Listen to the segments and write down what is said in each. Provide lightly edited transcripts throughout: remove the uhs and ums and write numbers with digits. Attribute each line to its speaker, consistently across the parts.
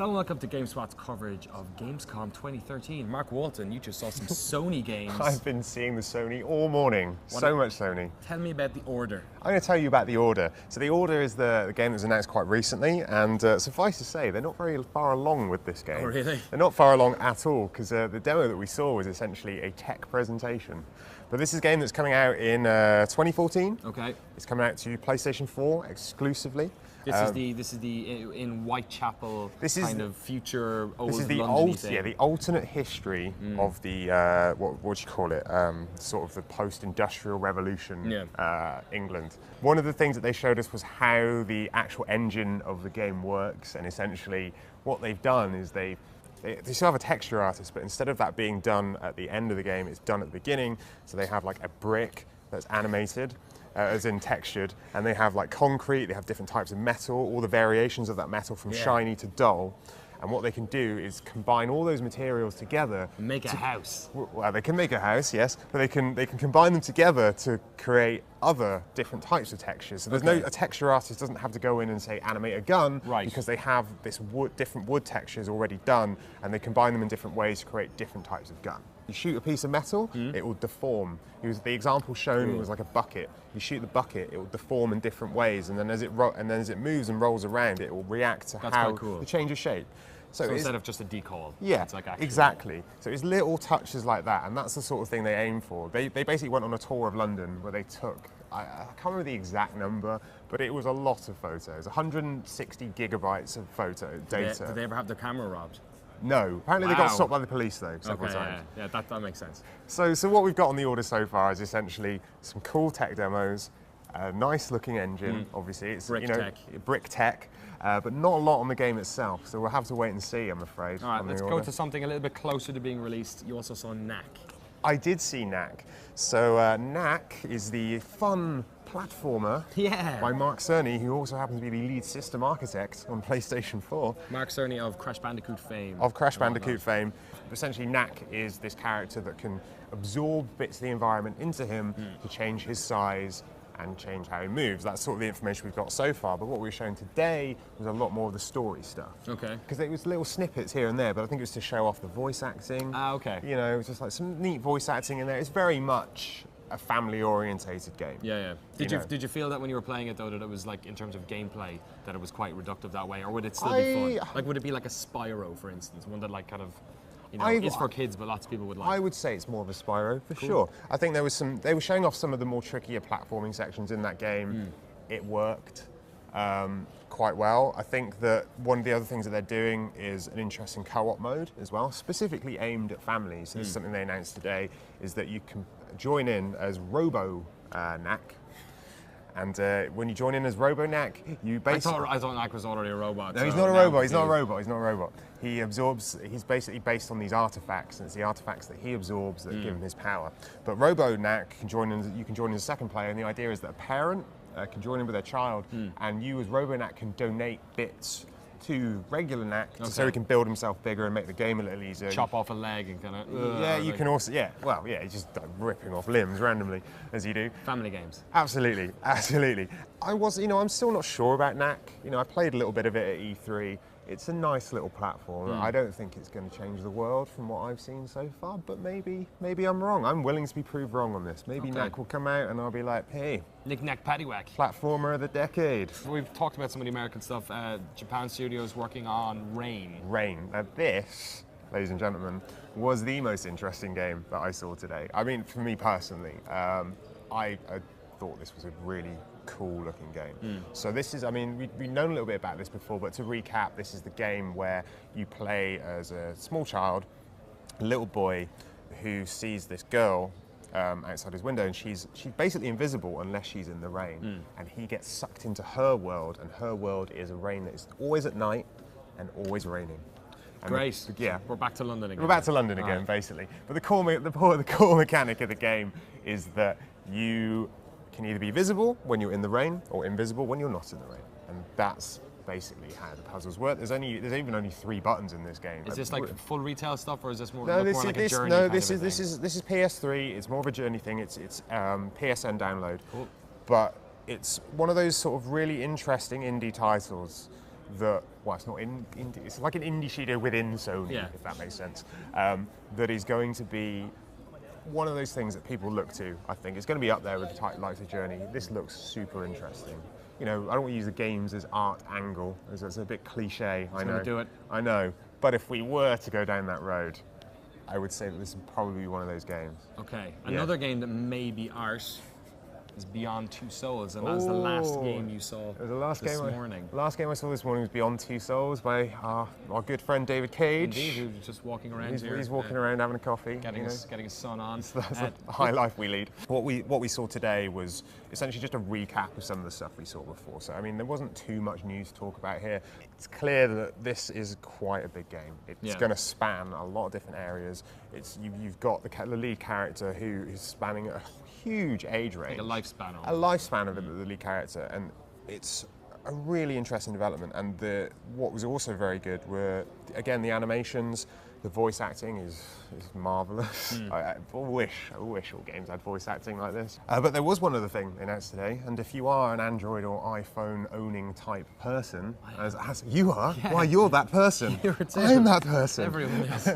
Speaker 1: Hello and welcome to GameSpot's coverage of Gamescom 2013. Mark Walton, you just saw some Sony games.
Speaker 2: I've been seeing the Sony all morning. So much Sony.
Speaker 1: Tell me about The Order.
Speaker 2: I'm going to tell you about The Order. So The Order is the game that was announced quite recently, and suffice to say, they're not very far along with this game.
Speaker 1: Oh, really?
Speaker 2: They're not far along at all, because the demo that we saw was essentially a tech presentation. But this is a game that's coming out in 2014.
Speaker 1: Okay.
Speaker 2: It's coming out to PlayStation 4 exclusively.
Speaker 1: This is the in Whitechapel kind of future old London thing.
Speaker 2: Yeah, the alternate history of the what do you call it? Sort of the post-industrial revolution England. One of the things that they showed us was how the actual engine of the game works, and essentially what they've done is they still have a texture artist, but instead of that being done at the end of the game, it's done at the beginning. So they have like a brick that's animated. As in textured, and they have like concrete, they have different types of metal, all the variations of that metal from shiny to dull. And what they can do is combine all those materials together.
Speaker 1: Make a house.
Speaker 2: Well, they can make a house, yes, but they can combine them together to create other different types of textures. So there's a texture artist doesn't have to go in and say animate a gun, because they have this different wood textures already done, and they combine them in different ways to create different types of gun. You shoot a piece of metal, it will deform. The example shown was like a bucket. You shoot the bucket, it will deform in different ways, and then as it moves and rolls around, it will react to the change of shape.
Speaker 1: So instead of just a decal, it's like actually.
Speaker 2: Exactly. So it's little touches like that, and that's the sort of thing they aim for. They basically went on a tour of London where they took, I can't remember the exact number, but it was a lot of photos, 160 gigabytes of photo data.
Speaker 1: Did they ever have their camera robbed?
Speaker 2: No. Apparently they got stopped by the police though, several times.
Speaker 1: Yeah, that makes sense.
Speaker 2: So what we've got on the order so far is essentially some cool tech demos, a nice looking engine, obviously. It's brick tech, but not a lot on the game itself, so we'll have to wait and see, I'm afraid.
Speaker 1: All right, let's go to something a little bit closer to being released. You also saw Knack.
Speaker 2: I did see Knack. So Knack is the fun platformer by Mark Cerny, who also happens to be the lead system architect on PlayStation 4.
Speaker 1: Mark Cerny of Crash Bandicoot fame.
Speaker 2: Fame. Essentially, Knack is this character that can absorb bits of the environment into him to change his size and change how he moves. That's sort of the information we've got so far, but what we were showing today was a lot more of the story stuff. Okay. Because it was little snippets here and there, but I think it was to show off the voice acting.
Speaker 1: Ah, okay.
Speaker 2: You know, it was just like some neat voice acting in there. It's very much a family-orientated game.
Speaker 1: Yeah. Did you feel that when you were playing it though, that it was like, in terms of gameplay, that it was quite reductive that way, or would it still be fun? Like, would it be like a Spyro, for instance, one that like kind of, you know, it's for kids, but lots of people would like? I
Speaker 2: would say it's more of a Spyro, for sure. I think they were showing off some of the more trickier platforming sections in that game. It worked quite well. I think that one of the other things that they're doing is an interesting co-op mode as well, specifically aimed at families. So this is something they announced today, is that you can join in as Robo-Knack. And when you join in as Robo-Knack, you basically...
Speaker 1: I thought Knack was already a robot.
Speaker 2: No, he's not a robot. He's not a robot. He absorbs... He's basically based on these artifacts, and it's the artifacts that he absorbs that give him his power. But Robo-Knack can join in. You can join in as a second player, and the idea is that a parent can join in with their child, and you as Robo-Knack can donate bits to regular Knack so he can build himself bigger and make the game a little easier.
Speaker 1: Chop off a leg and kind of...
Speaker 2: you can also... he's just like ripping off limbs randomly, as you do.
Speaker 1: Family games.
Speaker 2: Absolutely. I'm still not sure about Knack. I played a little bit of it at E3. It's a nice little platform. I don't think it's going to change the world from what I've seen so far, but maybe I'm wrong. I'm willing to be proved wrong on this. Maybe Knack will come out and I'll be like, hey,
Speaker 1: Knick-knack, paddywhack.
Speaker 2: Platformer of the decade.
Speaker 1: We've talked about some of the American stuff. Japan Studios working on Rain.
Speaker 2: Now this, ladies and gentlemen, was the most interesting game that I saw today. I mean, for me personally, I thought this was a really cool looking game. So this is, we've known a little bit about this before, but to recap, this is the game where you play as a small child, a little boy who sees this girl outside his window, and she's basically invisible unless she's in the rain. And he gets sucked into her world, and her world is a rain that is always at night and always raining. And
Speaker 1: great. We're back to London again.
Speaker 2: We're back to London again, basically. But the core mechanic of the game is that you can either be visible when you're in the rain or invisible when you're not in the rain. And that's basically how the puzzles work. There's even only 3 buttons in this game.
Speaker 1: Is this like full retail stuff, or is this more,
Speaker 2: more
Speaker 1: like a journey?
Speaker 2: No, this is PS3. It's more of a journey thing. It's PSN download. Cool. But it's one of those sort of really interesting indie titles that, well, it's not indie, it's like an indie studio within Sony, if that makes sense, that is going to be one of those things that people look to. I think it's going to be up there with the likes of Journey. This looks super interesting. You know, I don't want to use the games as art angle, as it's a bit cliche. I know.
Speaker 1: Do it.
Speaker 2: I know. But if we were to go down that road, I would say that this would probably be one of those games.
Speaker 1: Okay. Another game that may be art is Beyond Two Souls, and that's the last game you saw this morning.
Speaker 2: The last game I saw this morning was Beyond Two Souls by our good friend David Cage.
Speaker 1: Indeed, who's just walking around here.
Speaker 2: He's walking around having a coffee.
Speaker 1: Getting his sun on.
Speaker 2: That's the high life we lead. What we saw today was essentially just a recap of some of the stuff we saw before. So, I mean, there wasn't too much news to talk about here. It's clear that this is quite a big game. It's going to span a lot of different areas. You've got the lead character who is spanning a huge age range.
Speaker 1: Like a lifespan.
Speaker 2: A lifespan of the lead character, and it's a really interesting development. And what was also very good were, again, the animations. The voice acting is marvellous. I wish all games had voice acting like this. But there was one other thing they announced today, and if you are an Android or iPhone owning type person, as you are, why you're that person. I'm that person.
Speaker 1: Everyone is.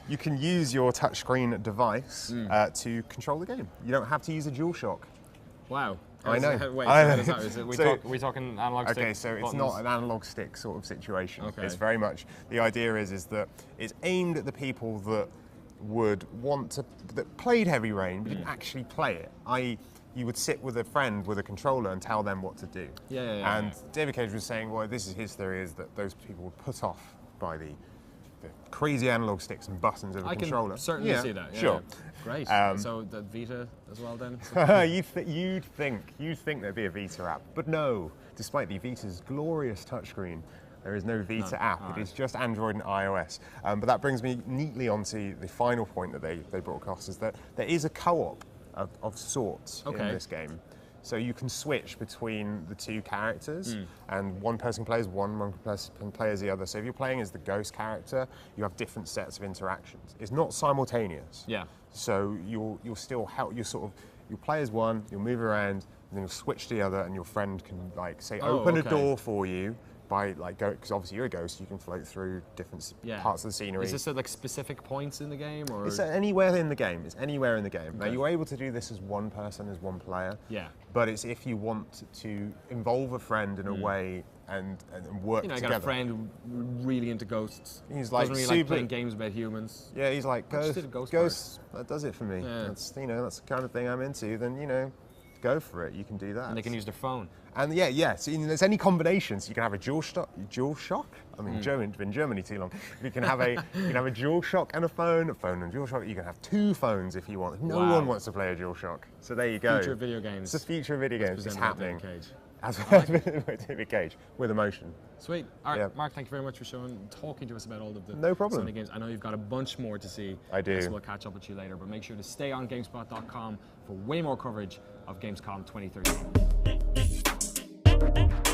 Speaker 2: You can use your touchscreen device to control the game. You don't have to use a DualShock.
Speaker 1: I
Speaker 2: I know.
Speaker 1: Wait,
Speaker 2: I know.
Speaker 1: we talking analog stick?
Speaker 2: Okay, so it's
Speaker 1: buttons?
Speaker 2: not an analog stick sort of situation.
Speaker 1: Okay.
Speaker 2: It's very much, the idea is that it's aimed at the people that would want to, that played Heavy Rain but didn't actually play it. I.e., you would sit with a friend with a controller and tell them what to do. And David Cage was saying, well, this is his theory, is that those people were put off by the crazy analog sticks and buttons of a controller.
Speaker 1: I can certainly see that.
Speaker 2: Sure.
Speaker 1: Great. So the Vita as well then?
Speaker 2: You'd think there'd be a Vita app, but no. Despite the Vita's glorious touchscreen, there is no Vita app. It is just Android and iOS. But that brings me neatly onto the final point that they brought across, is that there is a co-op of sorts in this game. So you can switch between the two characters, and one person plays one person plays the other. So if you're playing as the ghost character, you have different sets of interactions. It's not simultaneous. So you'll still help. You'll play as one, you'll move around, and then you'll switch to the other, and your friend can open a door for you. Because obviously you're a ghost, you can float through different parts of the scenery.
Speaker 1: Is this at specific points in the game, or?
Speaker 2: It's anywhere in the game. It's anywhere in the game. Now you're able to do this as one person, as one player. But it's if you want to involve a friend in a way and work together.
Speaker 1: I got a friend who's really into ghosts.
Speaker 2: He's like
Speaker 1: doesn't really like playing games about humans.
Speaker 2: Yeah, he's like ghosts. That does it for me. That's that's the kind of thing I'm into. Then go for it. You can do that.
Speaker 1: And they can use their phone.
Speaker 2: And so there's any combinations. You can have a DualShock. I mean, it's been Germany too long. You can have a DualShock and a phone and DualShock. You can have two phones if you want. No one wants to play a DualShock. So there you go.
Speaker 1: Future of video games.
Speaker 2: It's the future of video games. It's happening. As David Cage with emotion.
Speaker 1: Sweet. All right, Mark, thank you very much for talking to us about all of the Sony games. I know you've got a bunch more to see.
Speaker 2: I do.
Speaker 1: So we'll catch up with you later, but make sure to stay on GameSpot.com for way more coverage of Gamescom 2013.